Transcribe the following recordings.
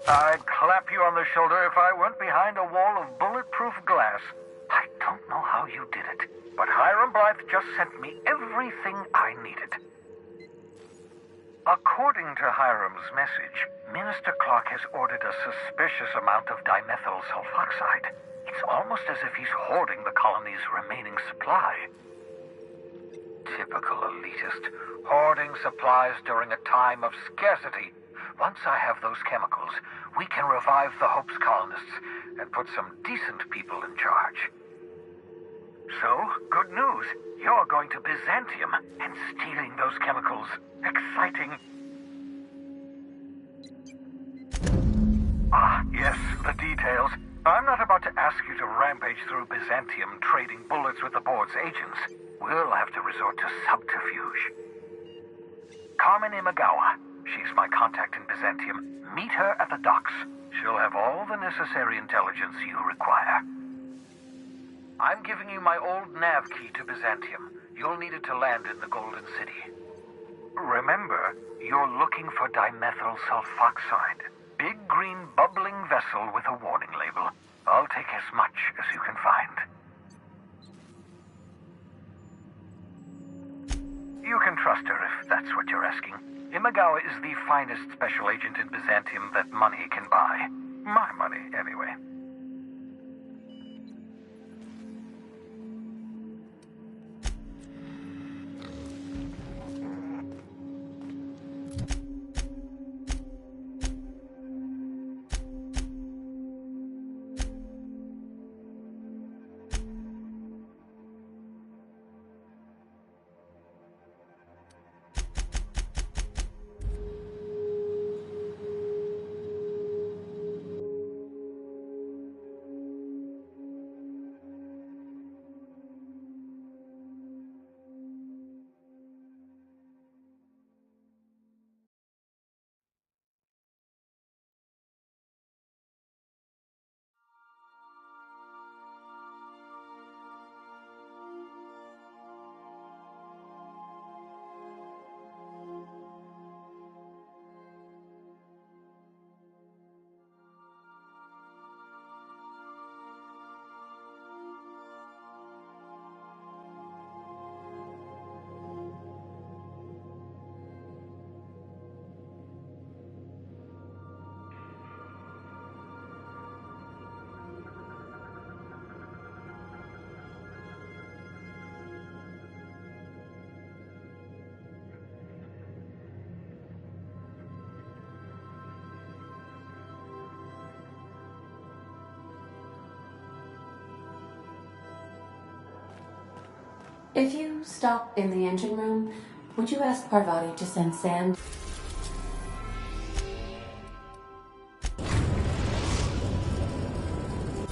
I'd clap you on the shoulder if I weren't behind a wall of bulletproof glass. I don't know how you did it, but Hiram Blythe just sent me everything I needed. According to Hiram's message, Minister Clark has ordered a suspicious amount of dimethyl sulfoxide. It's almost as if he's hoarding the colony's remaining supply. Typical elitist, hoarding supplies during a time of scarcity. Once I have those chemicals, we can revive the Hope's colonists and put some decent people in charge. So, good news. You're going to Byzantium and stealing those chemicals. Exciting. Ah, yes, the details. I'm not about to ask you to rampage through Byzantium trading bullets with the board's agents. We'll have to resort to subterfuge. Carmen Imagawa. She's my contact in Byzantium. Meet her at the docks. She'll have all the necessary intelligence you require. I'm giving you my old nav key to Byzantium. You'll need it to land in the Golden City. Remember, you're looking for dimethyl sulfoxide. Big green bubbling vessel with a warning label. I'll take as much as you can find. You can trust her if that's what you're asking. Imagawa is the finest special agent in Byzantium that money can buy. My money, anyway. If you stop in the engine room, would you ask Parvati to send Sam?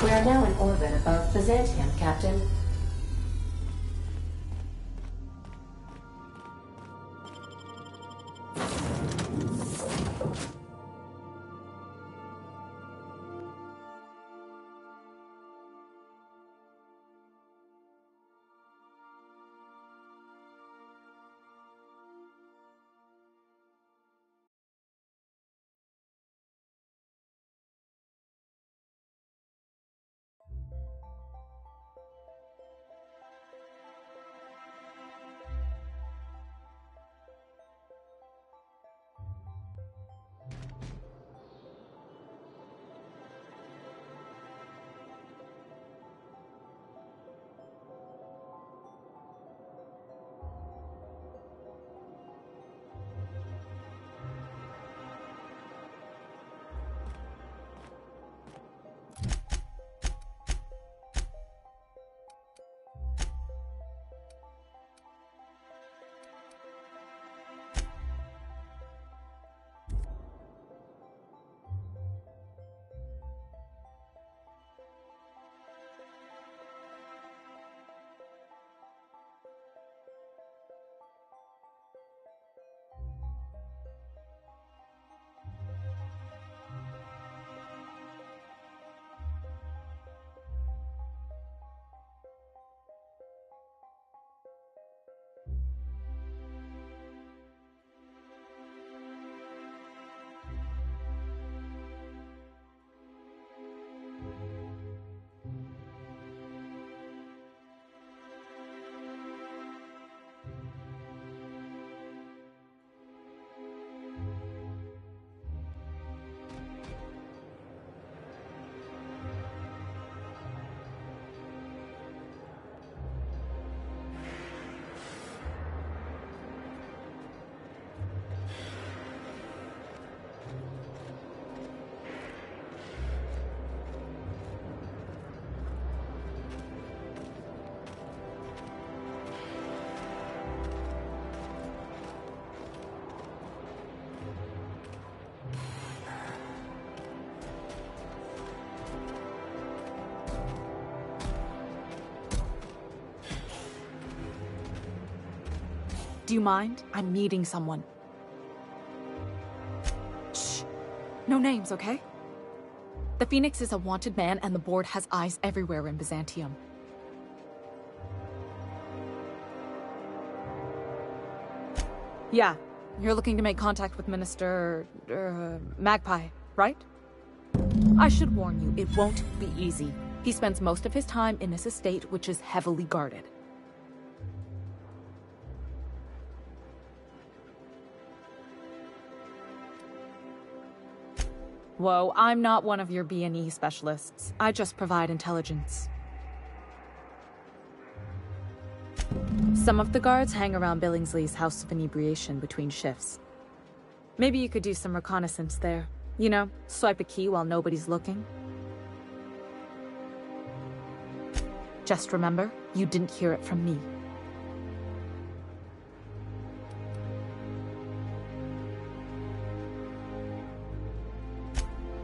We are now in orbit above Byzantium, Captain. Do you mind? I'm meeting someone. Shh. No names, okay? The Phoenix is a wanted man, and the board has eyes everywhere in Byzantium. Yeah, you're looking to make contact with Minister... Magpie, right? I should warn you, it won't be easy. He spends most of his time in his estate, which is heavily guarded. Whoa, I'm not one of your B&E specialists. I just provide intelligence. Some of the guards hang around Billingsley's House of Inebriation between shifts. Maybe you could do some reconnaissance there. You know, swipe a key while nobody's looking. Just remember, you didn't hear it from me.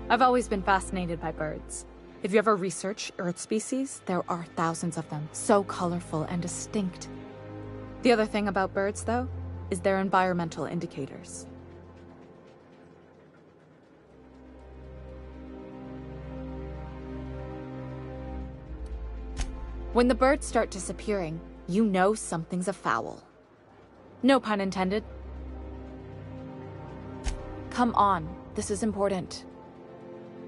I've always been fascinated by birds. If you ever research Earth species, there are thousands of them, so colorful and distinct. The other thing about birds, though, is their environmental indicators. When the birds start disappearing, you know something's afoul. No pun intended. Come on, this is important.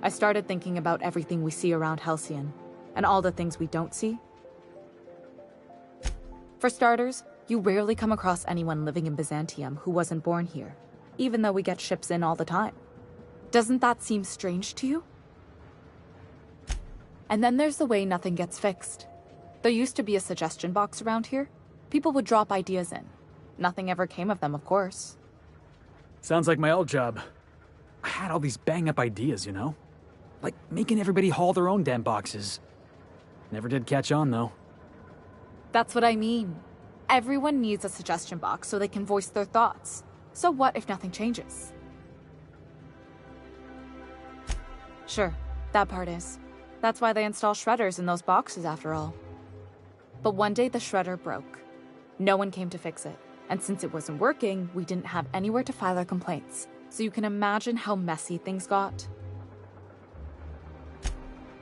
I started thinking about everything we see around Halcyon, and all the things we don't see. For starters, you rarely come across anyone living in Byzantium who wasn't born here, even though we get ships in all the time. Doesn't that seem strange to you? And then there's the way nothing gets fixed. There used to be a suggestion box around here. People would drop ideas in. Nothing ever came of them, of course. Sounds like my old job. I had all these bang-up ideas, you know? Like making everybody haul their own damn boxes. Never did catch on, though. That's what I mean. Everyone needs a suggestion box so they can voice their thoughts. So what if nothing changes? Sure, that part is. That's why they install shredders in those boxes, after all. But one day the shredder broke. No one came to fix it. And since it wasn't working, we didn't have anywhere to file our complaints. So you can imagine how messy things got.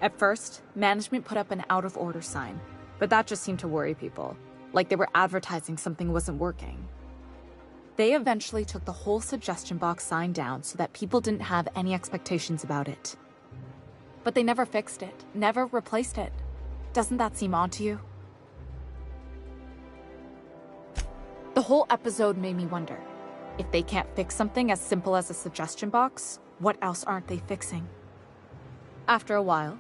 At first, management put up an out-of-order sign, but that just seemed to worry people, like they were advertising something wasn't working. They eventually took the whole suggestion box sign down so that people didn't have any expectations about it. But they never fixed it, never replaced it. Doesn't that seem odd to you? The whole episode made me wonder, if they can't fix something as simple as a suggestion box, what else aren't they fixing? After a while,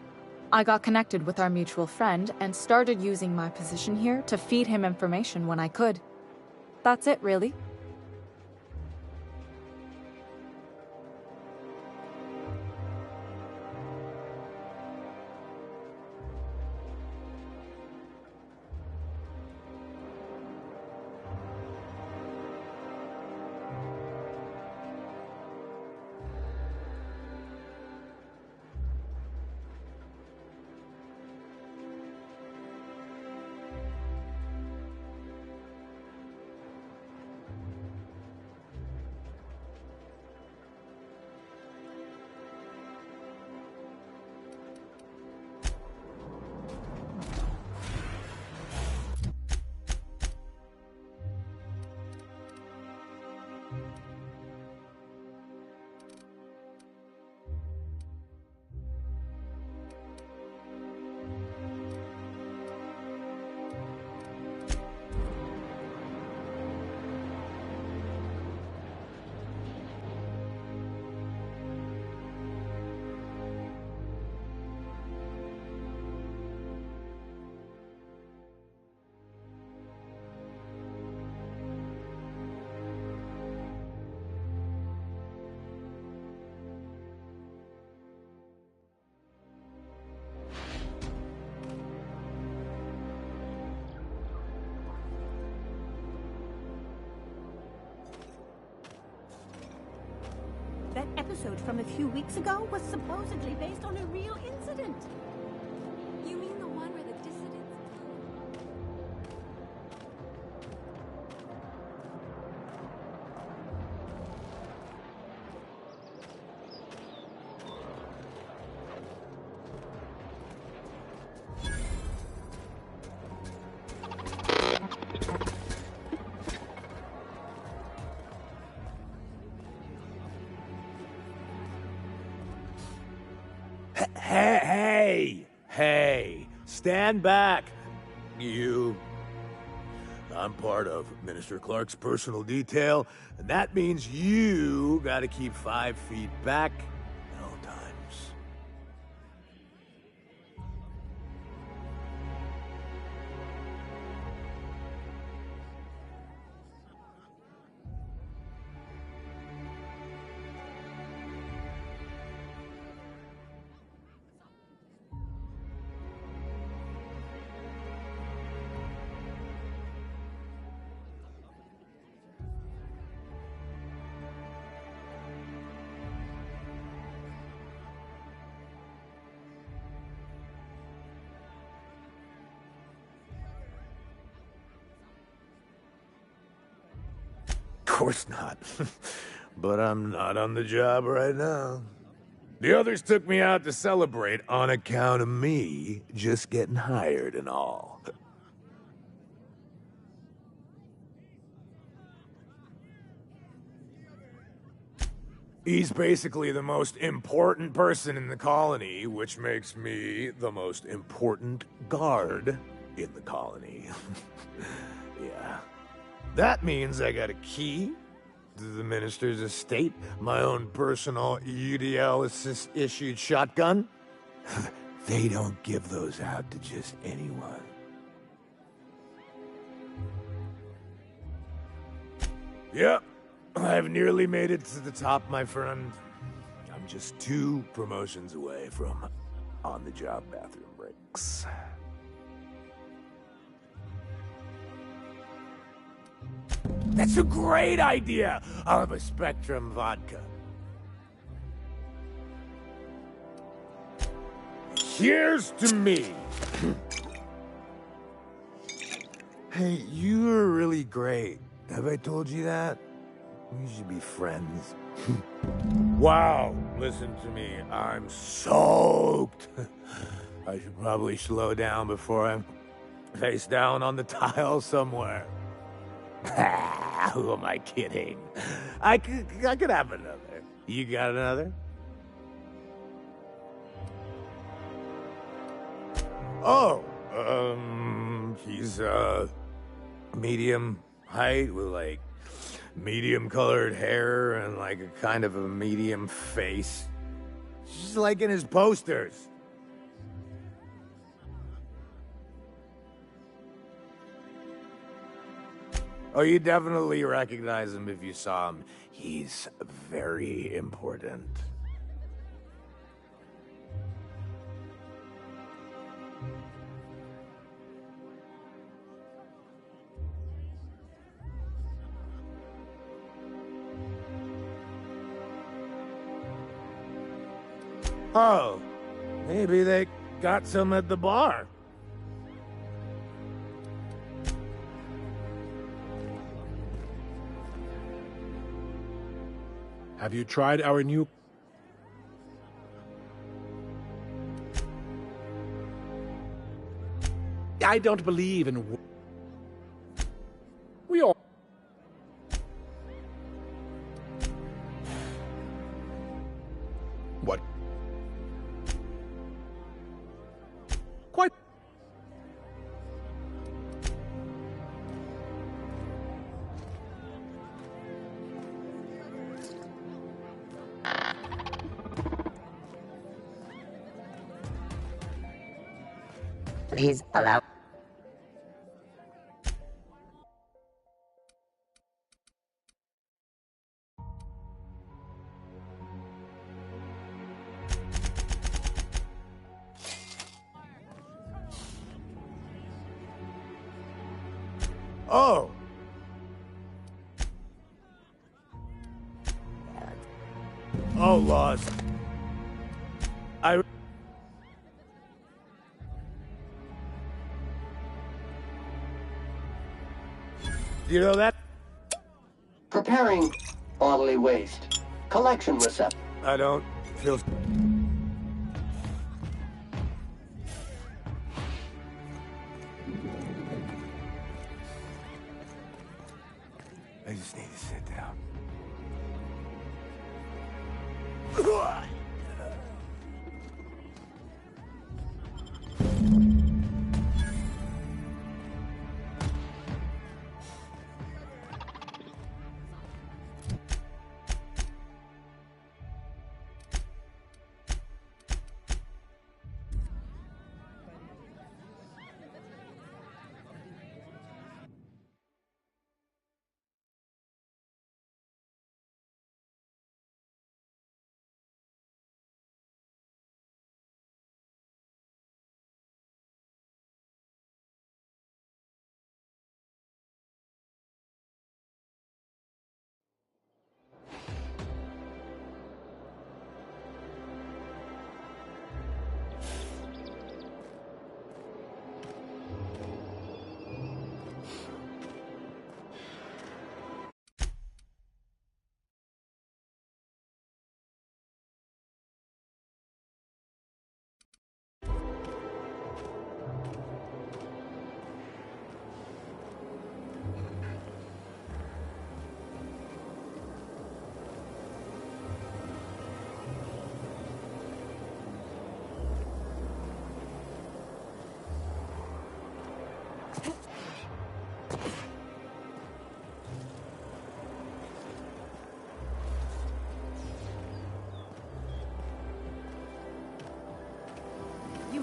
I got connected with our mutual friend and started using my position here to feed him information when I could. That's it, really. That episode from a few weeks ago was supposedly based on a real incident. You mean the one where the dissidents... Hey, stand back. You. I'm part of Minister Clark's personal detail, and that means you gotta keep 5 feet back at all times. Of course not. But I'm not on the job right now. The others took me out to celebrate on account of me just getting hired and all. He's basically the most important person in the colony, which makes me the most important guard in the colony. Yeah. That means I got a key to the minister's estate, my own personal UDL-issued shotgun. They don't give those out to just anyone. Yep, I've nearly made it to the top, my friend. I'm just 2 promotions away from on-the-job bathroom breaks. That's a great idea! I'll have a Spectrum vodka. Here's to me! Hey, you are really great. Have I told you that? We should be friends. Wow, listen to me. I'm soaked. I should probably slow down before I'm face down on the tile somewhere. Who am I kidding? I could have another. You got another? Oh, he's, medium height with, like, medium colored hair and, like, a kind of a medium face. Just like in his posters. Oh, you definitely recognize him if you saw him. He's very important. Oh, maybe they got some at the bar. Have you tried our new... I don't believe in... We all... What? Quite... Please allow. Oh! Oh, lost. You know that? Preparing bodily waste. Collection receptor. I don't feel... I just need to sit down.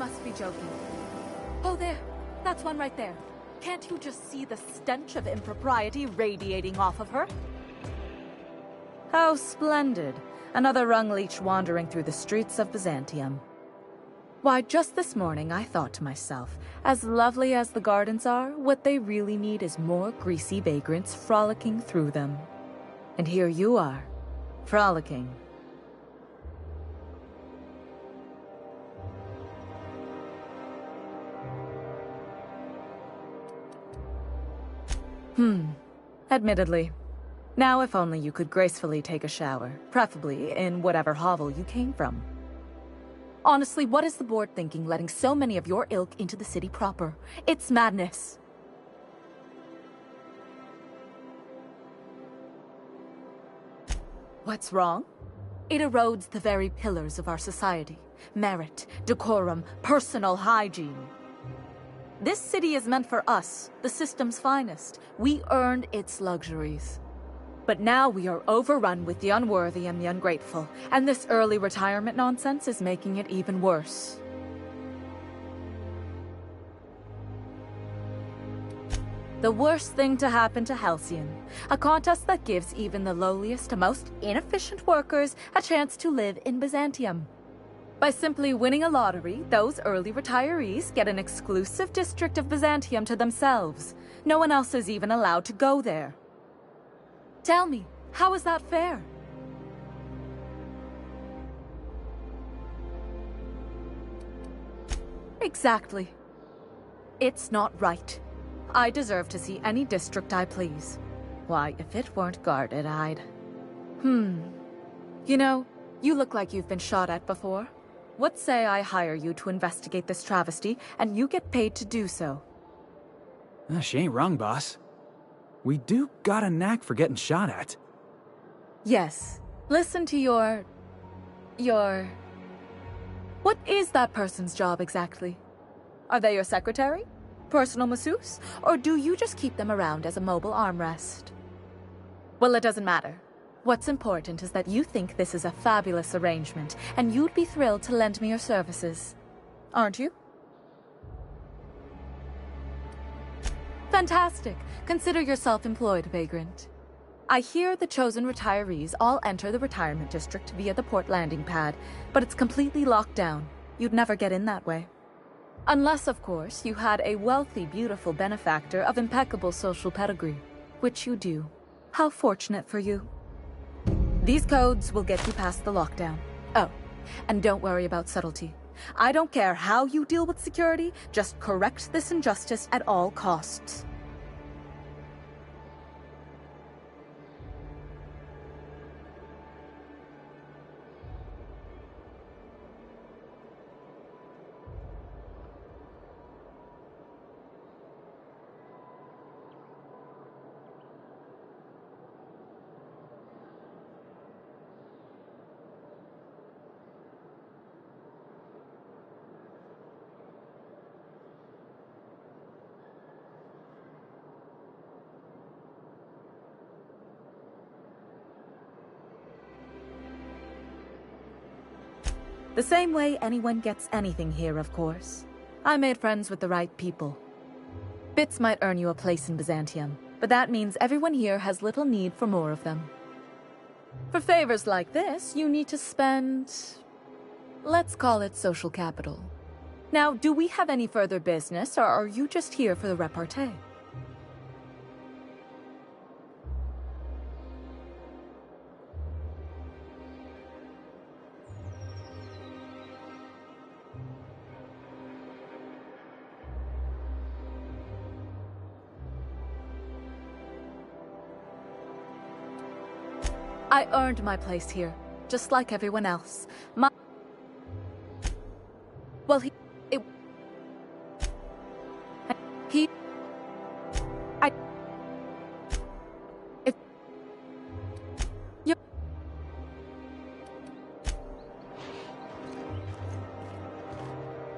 must be joking. Oh, there. That's one right there. Can't you just see the stench of impropriety radiating off of her? How splendid. Another rung leech wandering through the streets of Byzantium. Why, just this morning I thought to myself, as lovely as the gardens are, what they really need is more greasy vagrants frolicking through them. And here you are, frolicking. Admittedly. Now if only you could gracefully take a shower, preferably in whatever hovel you came from. Honestly, what is the board thinking letting so many of your ilk into the city proper? It's madness. What's wrong? It erodes the very pillars of our society. Merit, decorum, personal hygiene. This city is meant for us, the system's finest. We earned its luxuries. But now we are overrun with the unworthy and the ungrateful, and this early retirement nonsense is making it even worse. The worst thing to happen to Halcyon, a contest that gives even the lowliest and most inefficient workers a chance to live in Byzantium. By simply winning a lottery, those early retirees get an exclusive district of Byzantium to themselves. No one else is even allowed to go there. Tell me, how is that fair? Exactly. It's not right. I deserve to see any district I please. Why, if it weren't guarded, I'd... You know, you look like you've been shot at before. What say I hire you to investigate this travesty, and you get paid to do so? She ain't wrong, boss. We do got a knack for getting shot at. Yes. Listen to your... What is that person's job exactly? Are they your secretary? Personal masseuse? Or do you just keep them around as a mobile armrest? Well, it doesn't matter. What's important is that you think this is a fabulous arrangement, and you'd be thrilled to lend me your services. Aren't you? Fantastic. Consider yourself employed, vagrant. I hear the chosen retirees all enter the retirement district via the port landing pad, but it's completely locked down. You'd never get in that way. Unless, of course, you had a wealthy, beautiful benefactor of impeccable social pedigree, which you do. How fortunate for you. These codes will get you past the lockdown. Oh, and don't worry about subtlety. I don't care how you deal with security, just correct this injustice at all costs. The same way anyone gets anything here, of course. I made friends with the right people. Bits might earn you a place in Byzantium, but that means everyone here has little need for more of them. For favors like this, you need to spend... let's call it social capital. Now, do we have any further business, or are you just here for the repartee? I earned my place here, just like everyone else. Well,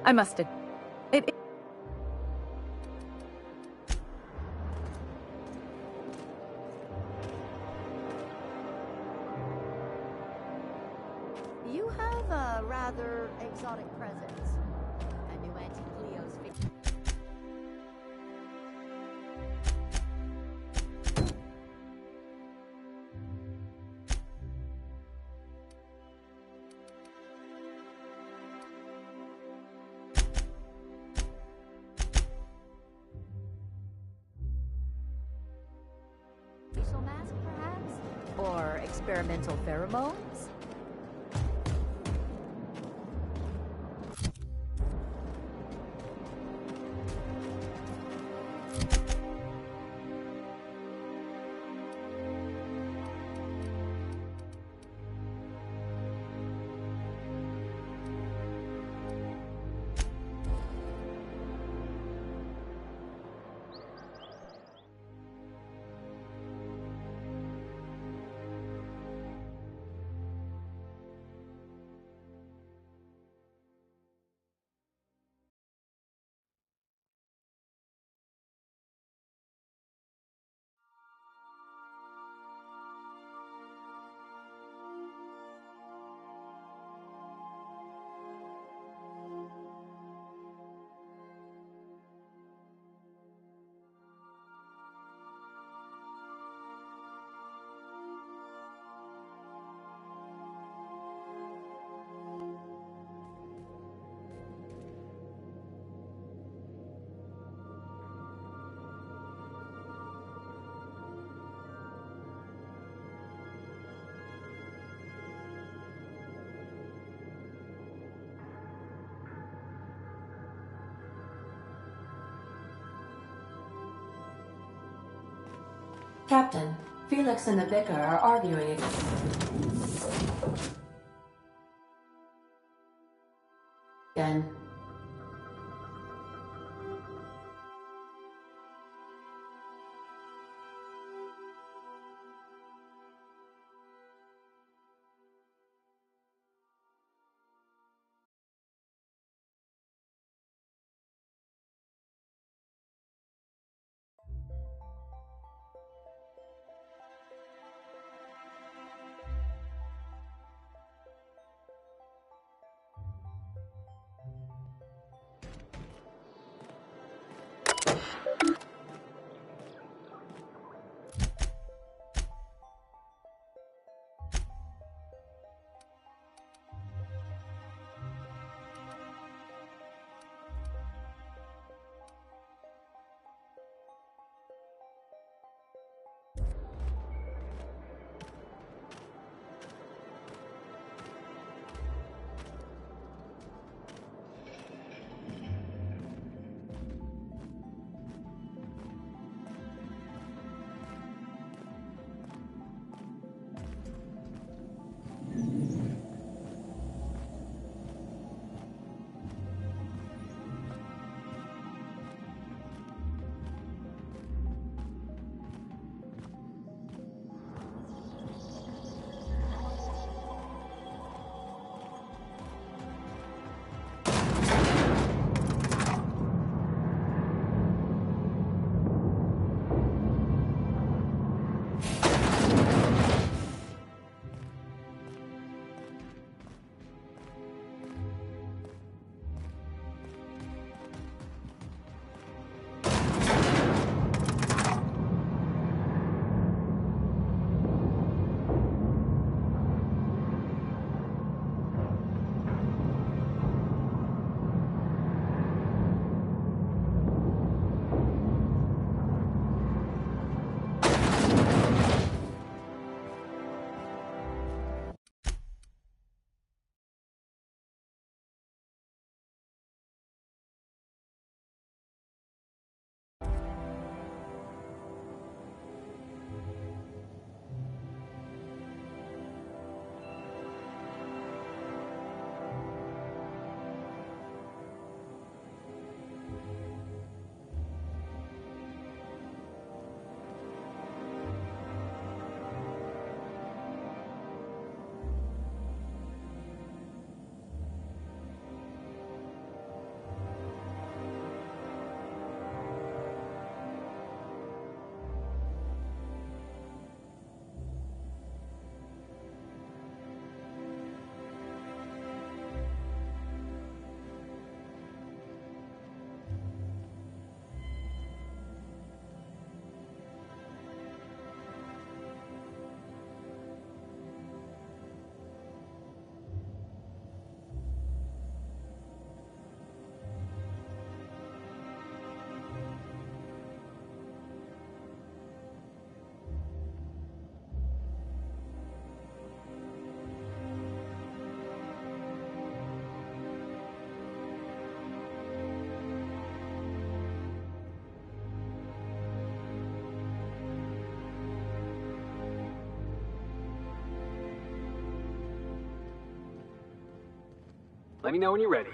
I must have... You have a rather exotic presence. And muscle mask, perhaps? Or experimental pheromones? Captain, Felix and the Vicar are arguing again. Let me know when you're ready.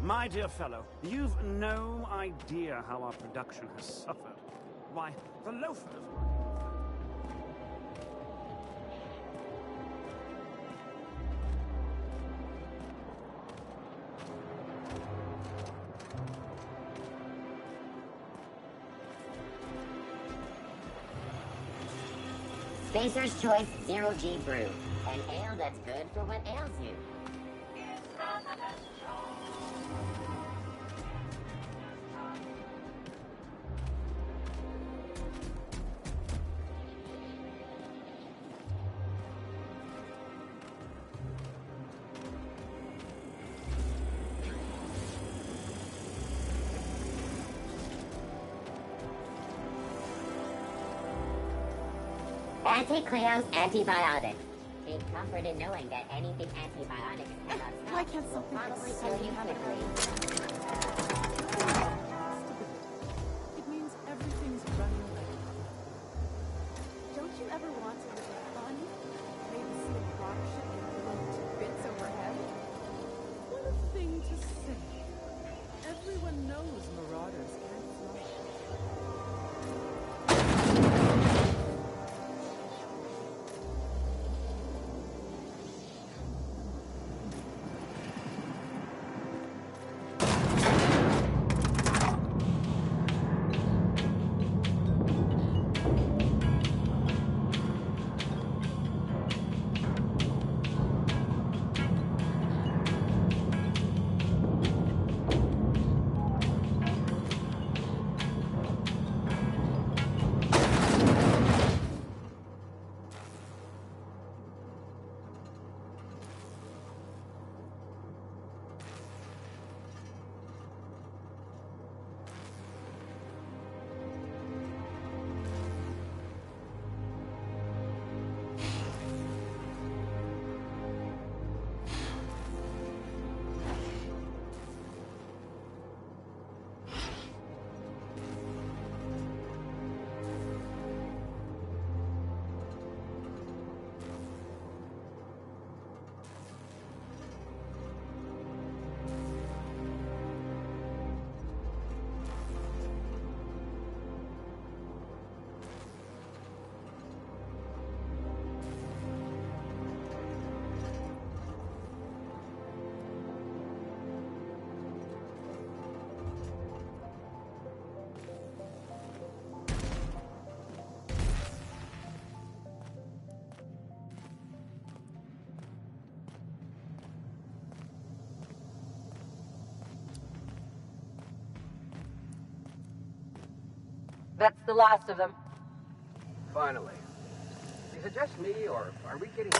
My dear fellow, you've no idea how our production has suffered. Why, the loafers... Spacer's Choice Zero G Brew. An ale that's good for what ails you. Anti-Cleo's antibiotic. Take comfort in knowing that anything antibiotics cannot stop Why can't will something probably like kill you happen? quickly. It means everything's running away. Don't you ever want to live fun? Maybe see a rock ship get blown to bits overhead? What a thing to say. Everyone knows marauders can't fly. That's the last of them. Finally. Is it just me, or are we getting...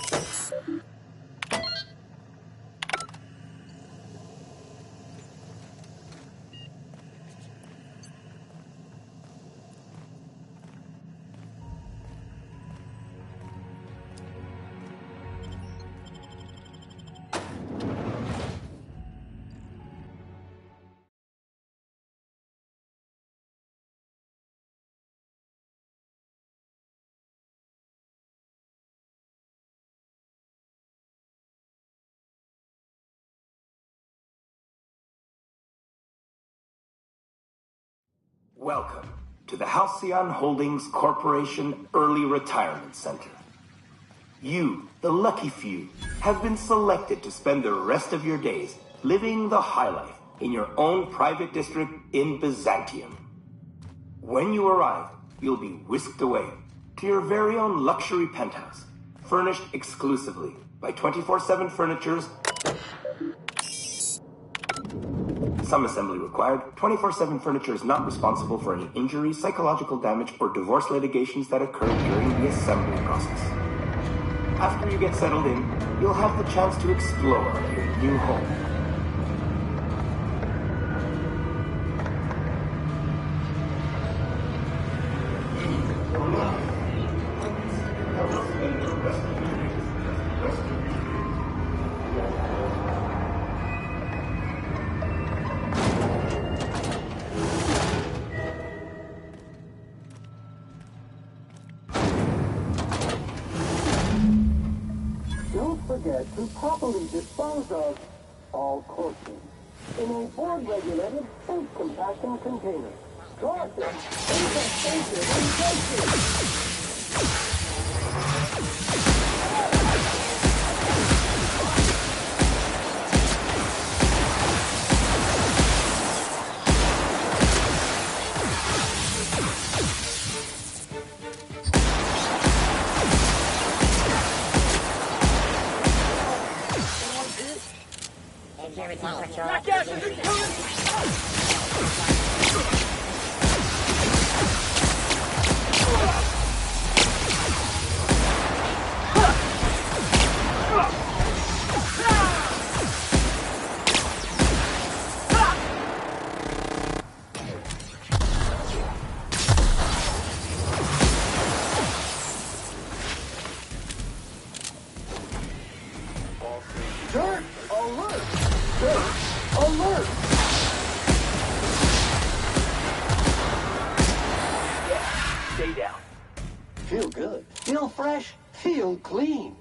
Welcome to the Halcyon Holdings Corporation Early Retirement Center. You, the lucky few, have been selected to spend the rest of your days living the high life in your own private district in Byzantium. When you arrive, you'll be whisked away to your very own luxury penthouse, furnished exclusively by 24/7 Furniture's some assembly required. 24/7 Furniture is not responsible for any injury, psychological damage, or divorce litigations that occur during the assembly process. After you get settled in, you'll have the chance to explore your new home. Don't forget to properly dispose of all corpses. in a board-regulated safe compacting container. Caution! Infestation intensive! Dirt alert! Dirt alert! Yeah, stay down. Feel good. Feel fresh. Feel clean.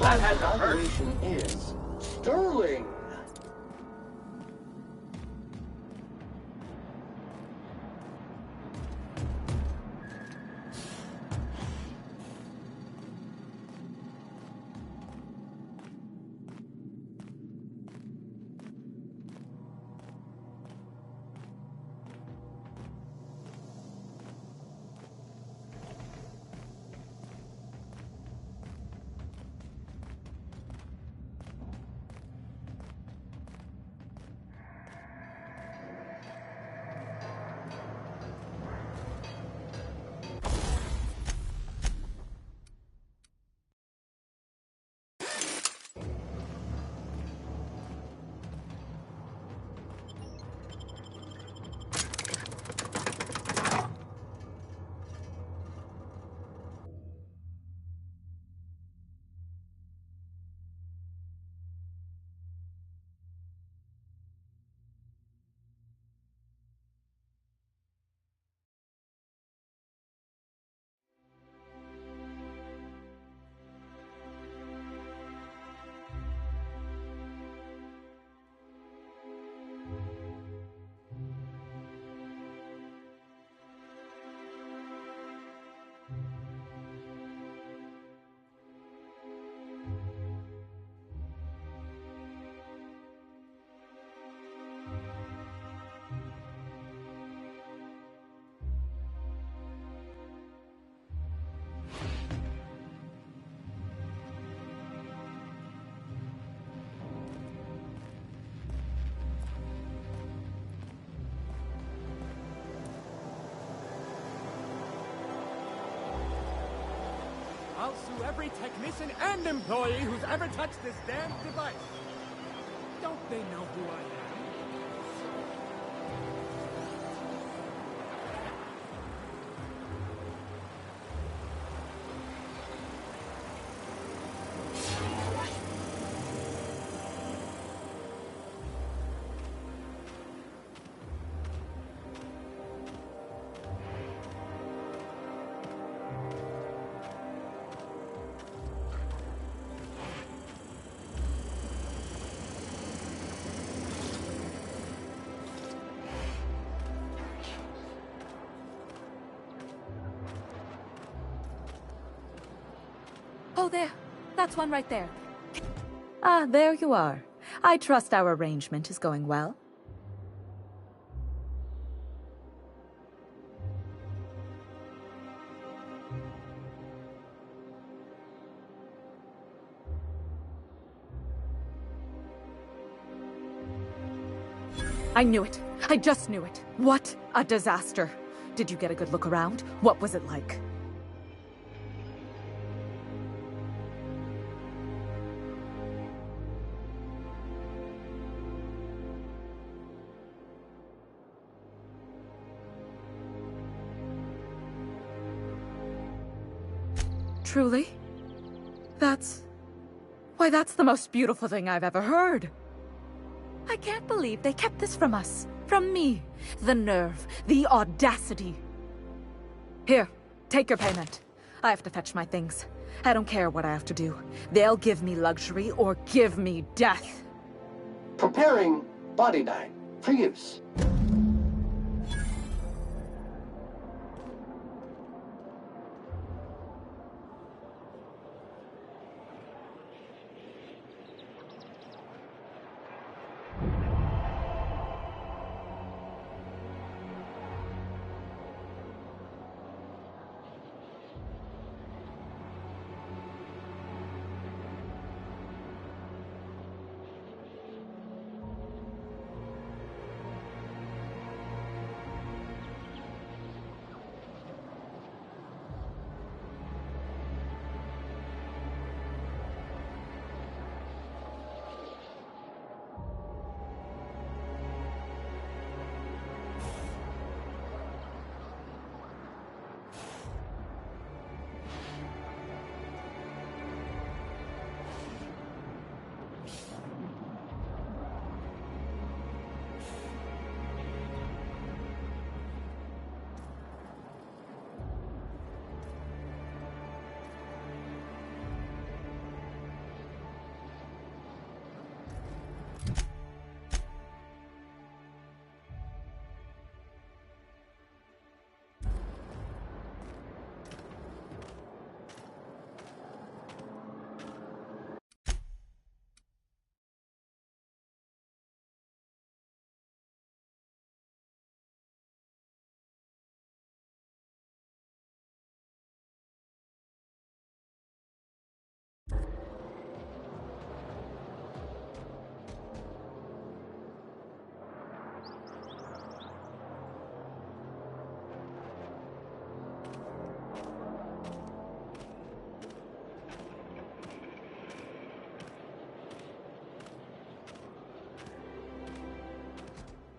That had to hurt. Valuation is sterling. I'll sue every technician and employee who's ever touched this damn device. Don't they know who I am? Oh, there. That's one right there. Ah, there you are. I trust our arrangement is going well. I knew it. I just knew it. What a disaster. Did you get a good look around? What was it like? Truly? Why, that's the most beautiful thing I've ever heard. I can't believe they kept this from us. From me. The nerve. The audacity. Here, take your payment. I have to fetch my things. I don't care what I have to do. They'll give me luxury or give me death. Preparing body dye for use.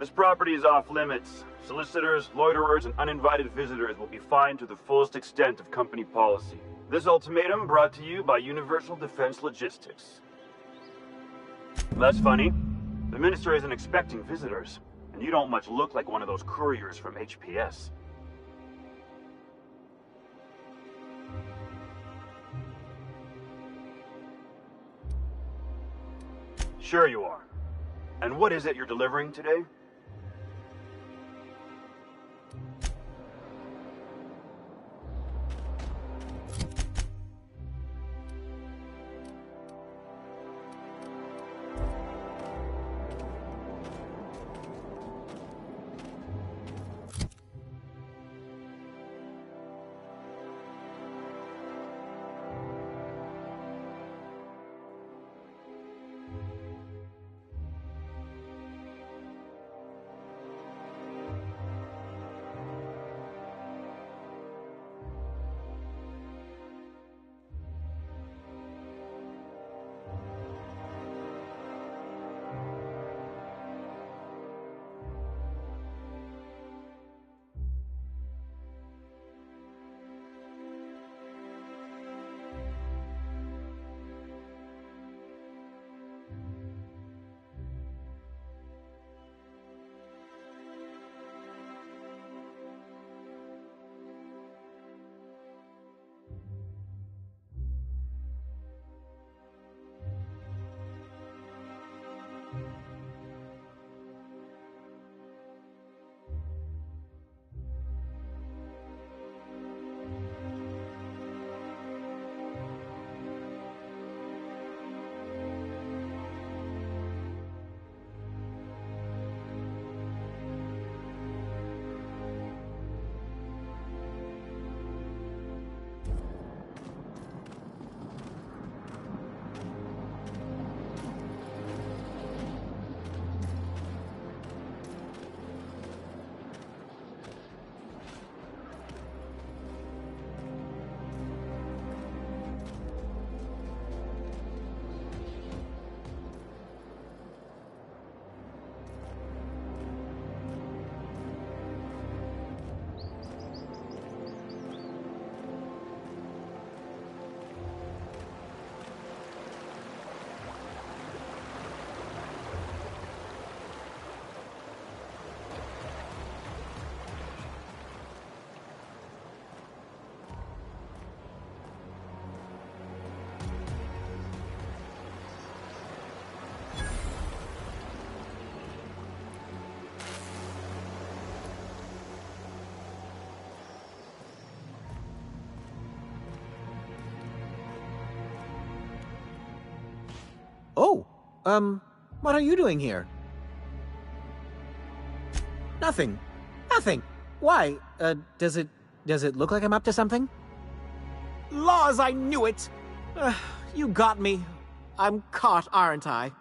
This property is off limits. Solicitors, loiterers, and uninvited visitors will be fined to the fullest extent of company policy. This ultimatum brought to you by Universal Defense Logistics. That's funny. The minister isn't expecting visitors, and you don't much look like one of those couriers from HPS. Sure you are. And what is it you're delivering today? Oh, what are you doing here? Nothing. Nothing. Why? Does it look like I'm up to something? Laws, I knew it! You got me. I'm caught, aren't I?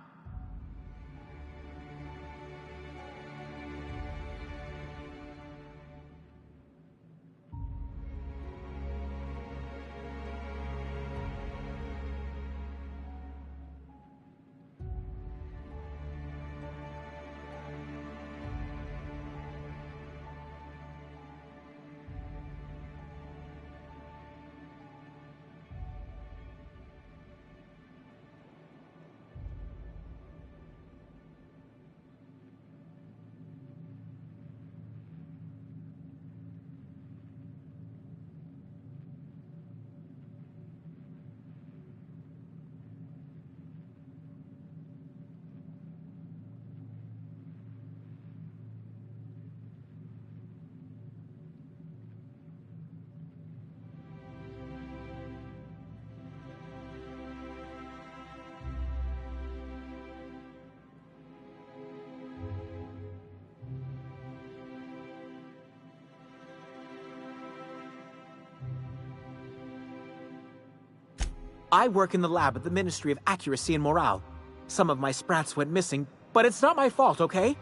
I work in the lab at the Ministry of Accuracy and Morale. Some of my sprats went missing, but it's not my fault, okay?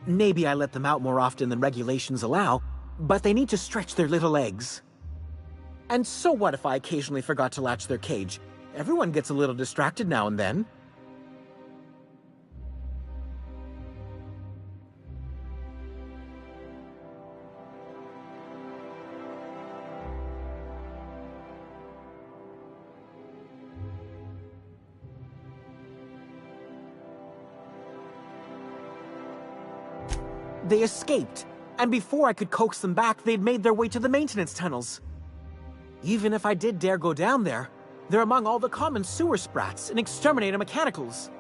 Maybe I let them out more often than regulations allow, but they need to stretch their little legs. And so what if I occasionally forgot to latch their cage? Everyone gets a little distracted now and then. They escaped, and before I could coax them back, they'd made their way to the maintenance tunnels. Even if I did dare go down there, they're among all the common sewer sprats and exterminator mechanicals.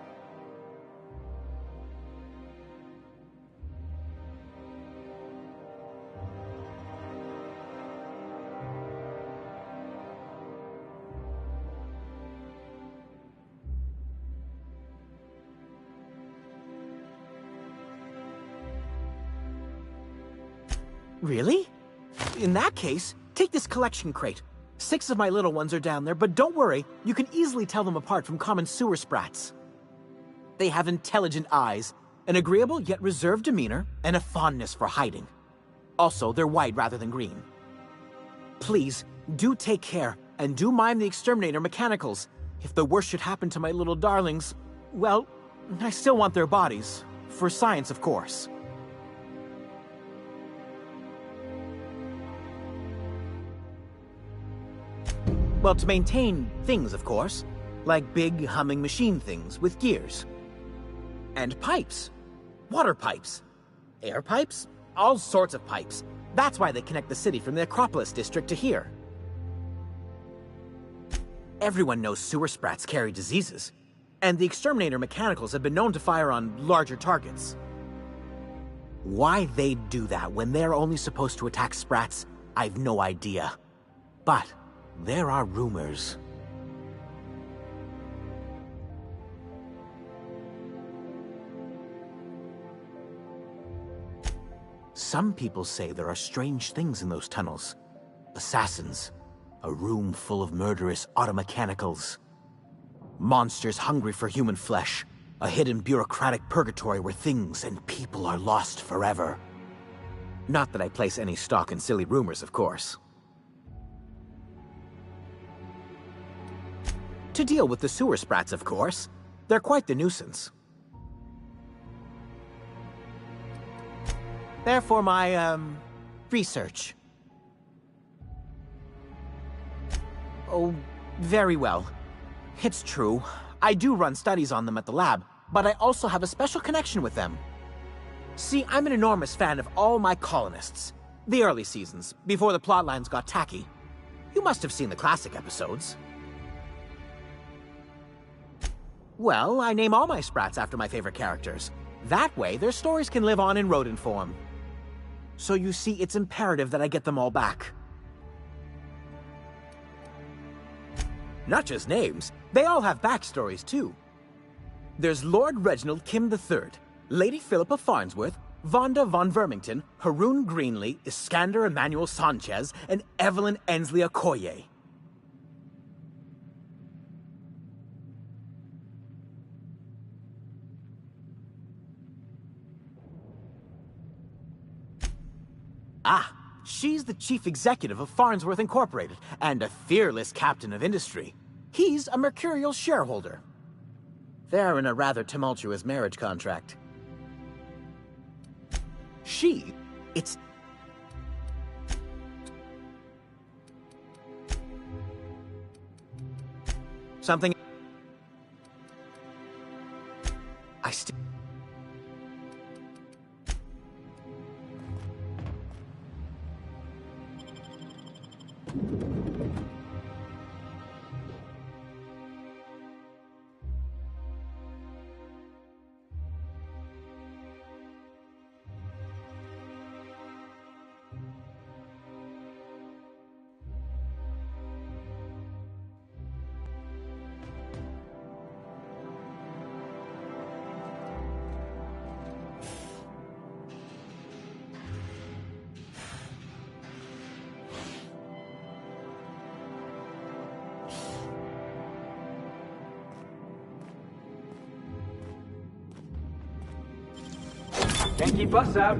Really? In that case, take this collection crate. 6 of my little ones are down there, but don't worry, you can easily tell them apart from common sewer sprats. They have intelligent eyes, an agreeable yet reserved demeanor, and a fondness for hiding. Also, they're white rather than green. Please, do take care, and do mime the exterminator mechanicals. If the worst should happen to my little darlings, well, I still want their bodies. For science, of course. Well, to maintain things, of course. Like big, humming machine things with gears. And pipes. Water pipes. Air pipes. All sorts of pipes. That's why they connect the city from the Acropolis district to here. Everyone knows sewer sprats carry diseases. And the exterminator mechanicals have been known to fire on larger targets. Why they'd do that when they're only supposed to attack sprats, I've no idea. But there are rumors. Some people say there are strange things in those tunnels. Assassins. A room full of murderous automechanicals. Monsters hungry for human flesh. A hidden bureaucratic purgatory where things and people are lost forever. Not that I place any stock in silly rumors, of course. To deal with the sewer sprats, of course. They're quite the nuisance. Therefore, my, research. Oh, very well. It's true. I do run studies on them at the lab, but I also have a special connection with them. See, I'm an enormous fan of all my colonists. The early seasons, before the plotlines got tacky. You must have seen the classic episodes. Well, I name all my sprats after my favorite characters. That way, their stories can live on in rodent form. So you see, it's imperative that I get them all back. Not just names, they all have backstories too. There's Lord Reginald Kim III, Lady Philippa Farnsworth, Vonda von Vermington, Haroon Greenlee, Iskander Emmanuel Sanchez, and Evelyn Ensley Okoye. Ah, she's the chief executive of Farnsworth Incorporated, and a fearless captain of industry. He's a mercurial shareholder. They're in a rather tumultuous marriage contract. It's... something... I still... Can't keep us out.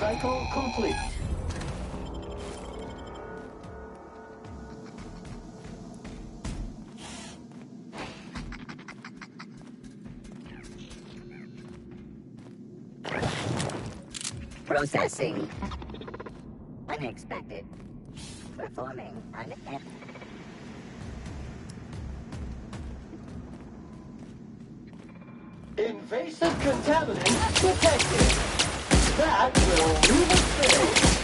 Cycle complete. Processing. Unexpected. Performing Invasive contaminant detected. That will leave us there.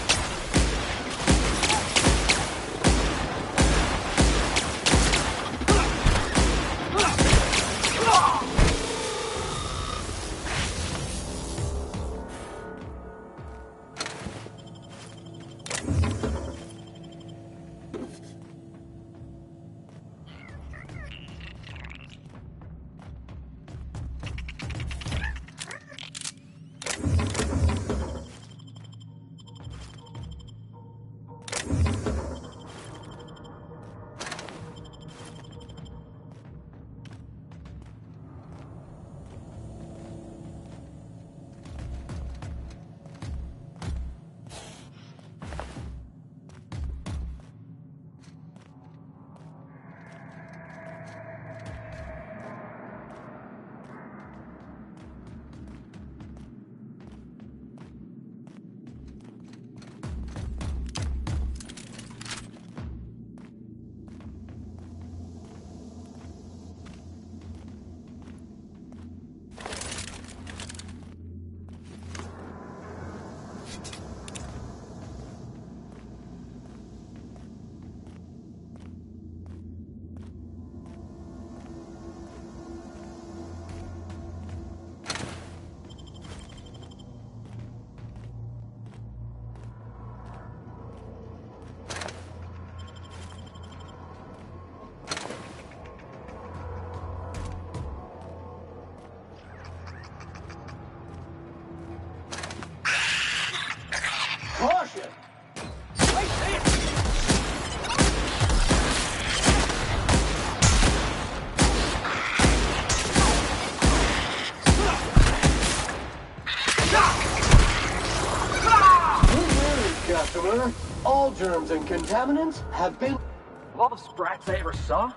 Sir, all germs and contaminants have been... Of all the sprats I ever saw,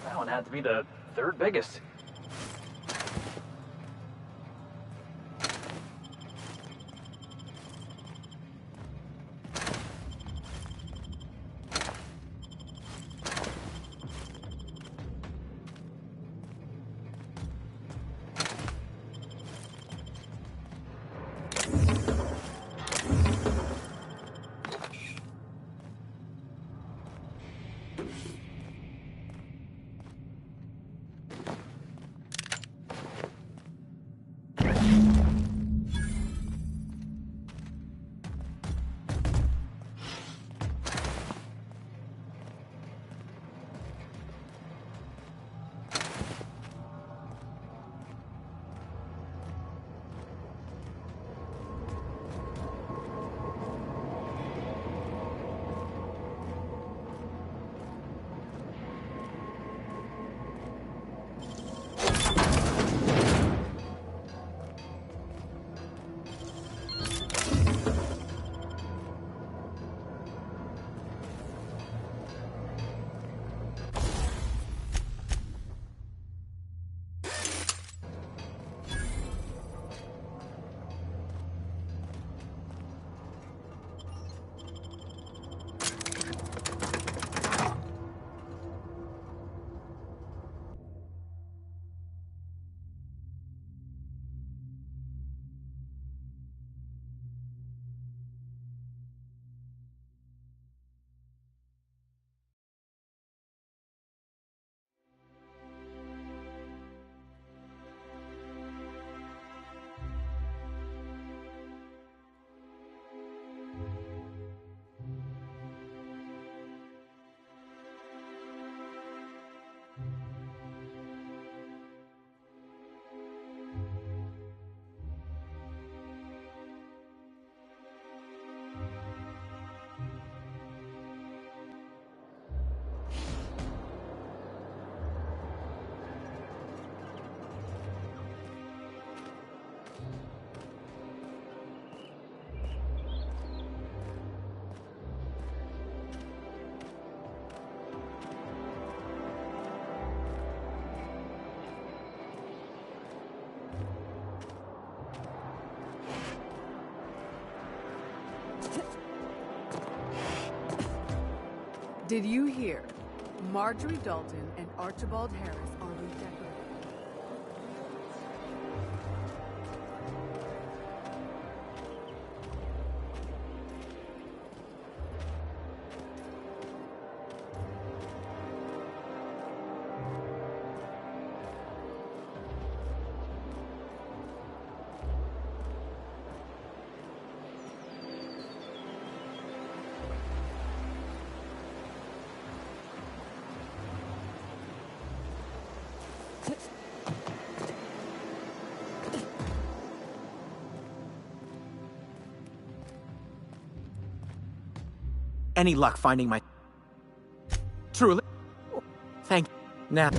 that one had to be the third biggest. Did you hear? Marjorie Dalton and Archibald Harris are redecorating. Any luck finding my... Truly? Thank you. Now...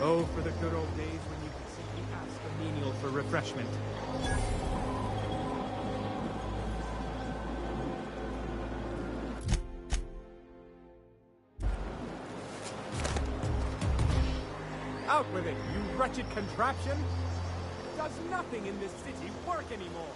Oh, for the good old days when you could simply ask a menial for refreshment. Out with it, you wretched contraption! Does nothing in this city work anymore?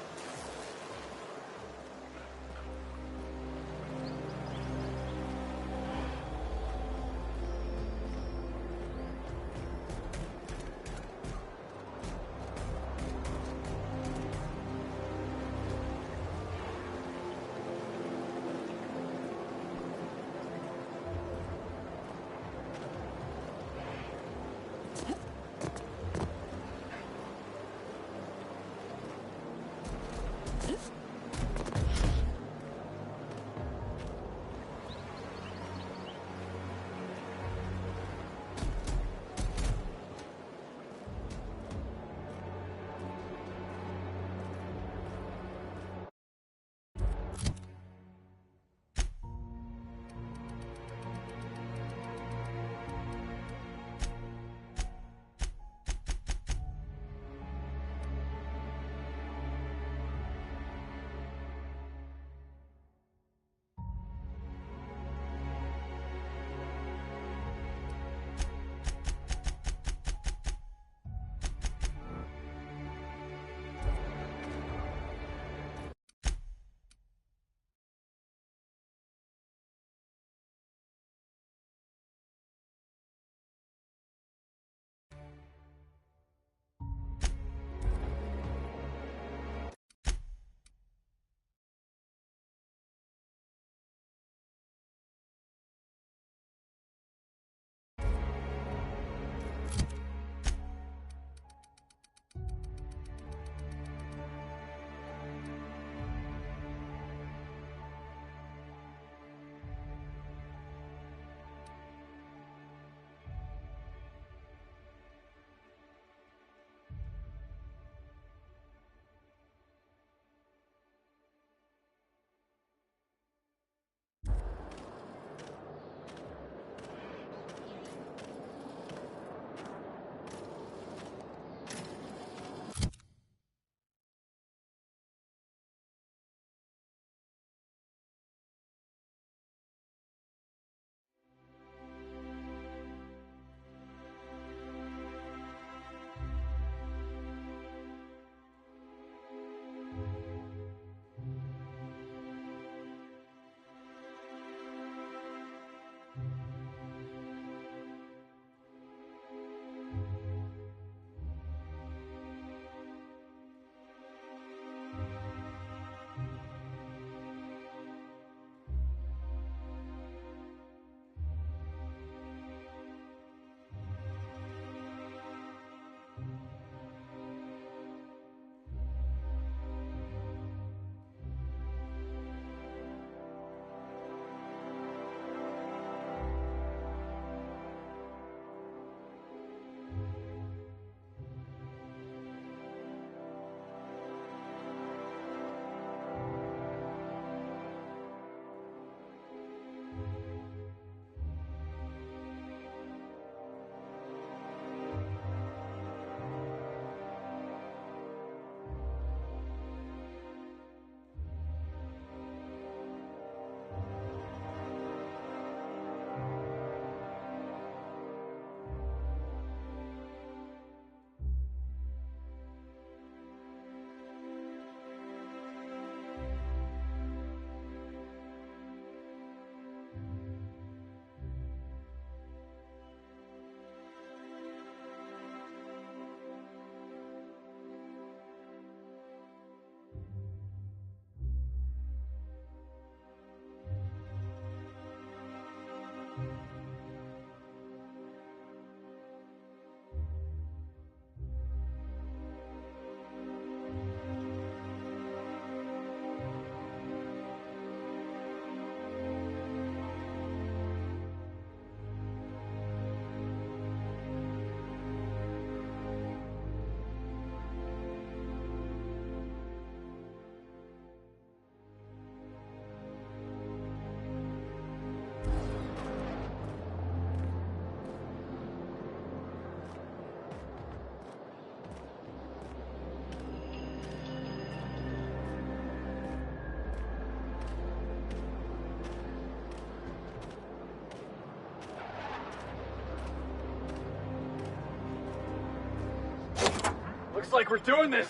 Looks like we're doing this.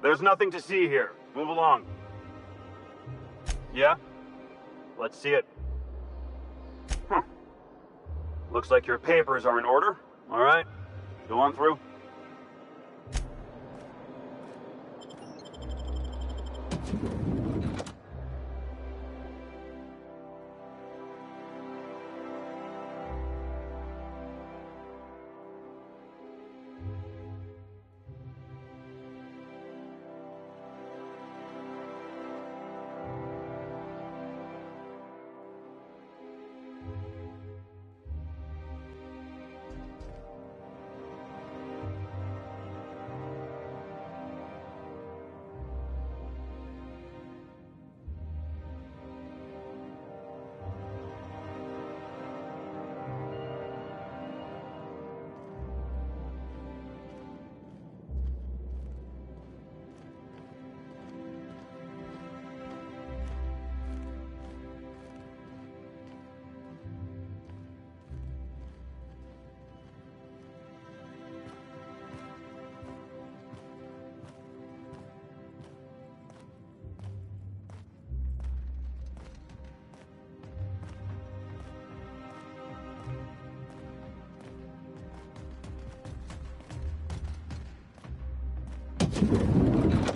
There's nothing to see here. Move along. Yeah? Let's see it. Looks like your papers are in order. All right. Go on through.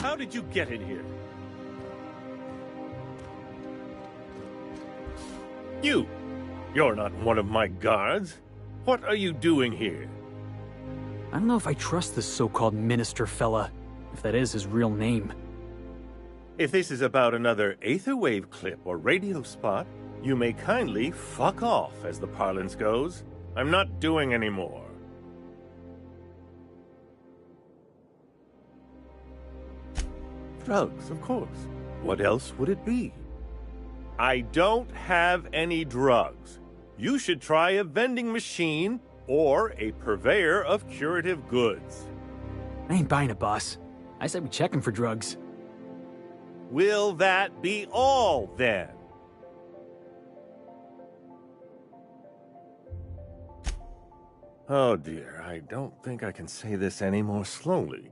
How did you get in here? You're not one of my guards. What are you doing here? I don't know if I trust this so-called minister fella, if that is his real name. If this is about another Aetherwave clip or radio spot, you may kindly fuck off, as the parlance goes. I'm not doing any more. Drugs, of course. What else would it be? I don't have any drugs. You should try a vending machine or a purveyor of curative goods. I ain't buying it, boss. I said we check him for drugs. Will that be all, then? Oh dear, I don't think I can say this any more slowly.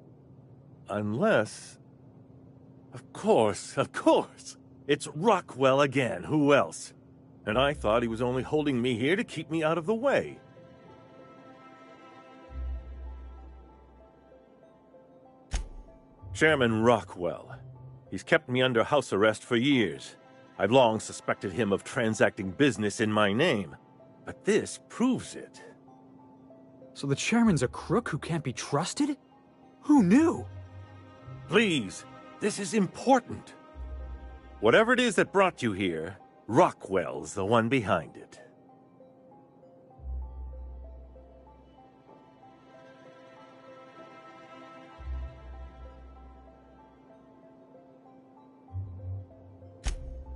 Unless... Of course. It's Rockwell again, who else? And I thought he was only holding me here to keep me out of the way. Chairman Rockwell. He's kept me under house arrest for years. I've long suspected him of transacting business in my name. But this proves it. So the chairman's a crook who can't be trusted? Who knew? Please, this is important. Whatever it is that brought you here, Rockwell's the one behind it.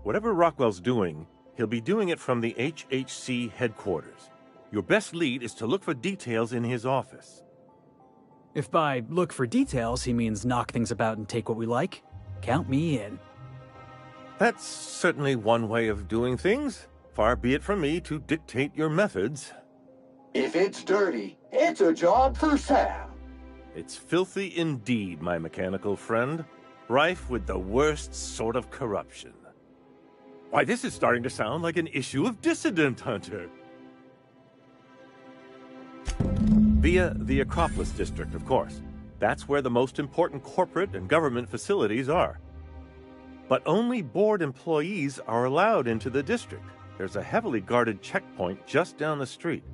Whatever Rockwell's doing, he'll be doing it from the HHC headquarters. Your best lead is to look for details in his office. If by look for details he means knock things about and take what we like, count me in. That's certainly one way of doing things. Far be it from me to dictate your methods. If it's dirty, it's a job for Sam. It's filthy indeed, my mechanical friend. Rife with the worst sort of corruption. Why, this is starting to sound like an issue of Dissident Hunter. Via the Acropolis District, of course. That's where the most important corporate and government facilities are. But only board employees are allowed into the district. There's a heavily guarded checkpoint just down the street.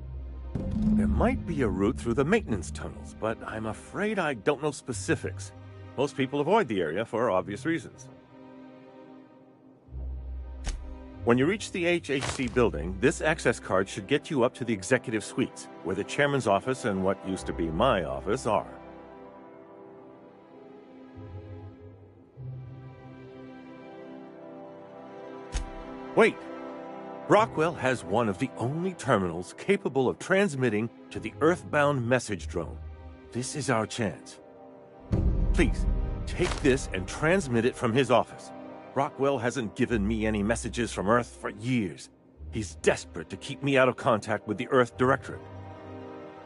There might be a route through the maintenance tunnels, but I'm afraid I don't know specifics. Most people avoid the area for obvious reasons. When you reach the HHC building, this access card should get you up to the executive suites, where the chairman's office and what used to be my office are. Wait! Rockwell has one of the only terminals capable of transmitting to the Earthbound message drone. This is our chance. Please, take this and transmit it from his office. Rockwell hasn't given me any messages from Earth for years. He's desperate to keep me out of contact with the Earth Directorate.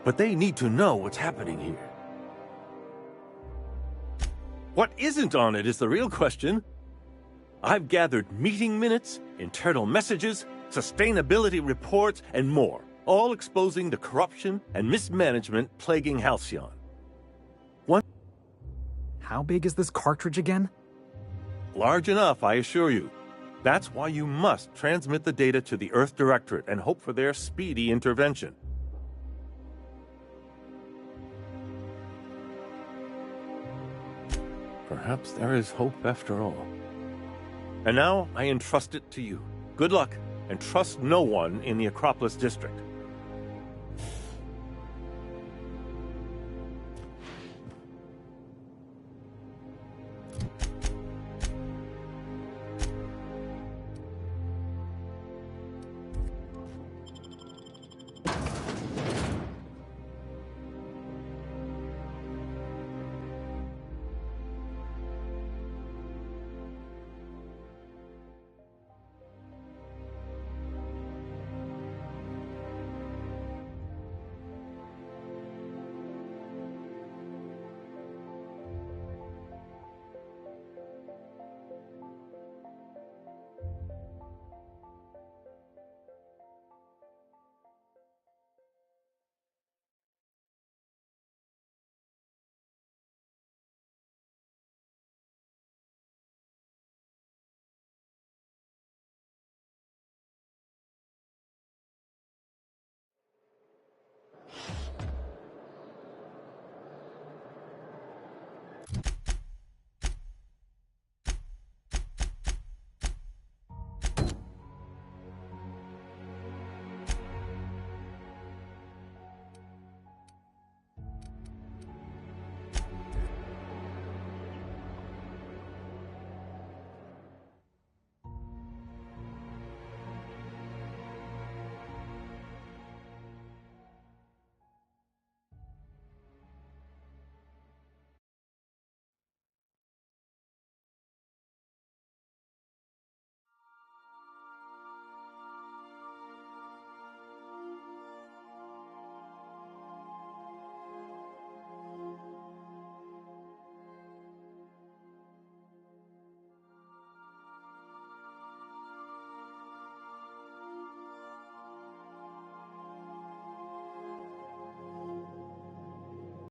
But they need to know what's happening here. What isn't on it is the real question. I've gathered meeting minutes, internal messages, sustainability reports, and more, all exposing the corruption and mismanagement plaguing Halcyon. How big is this cartridge again? Large enough, I assure you. That's why you must transmit the data to the Earth Directorate and hope for their speedy intervention. Perhaps there is hope after all. And now I entrust it to you. Good luck, and trust no one in the Acropolis District.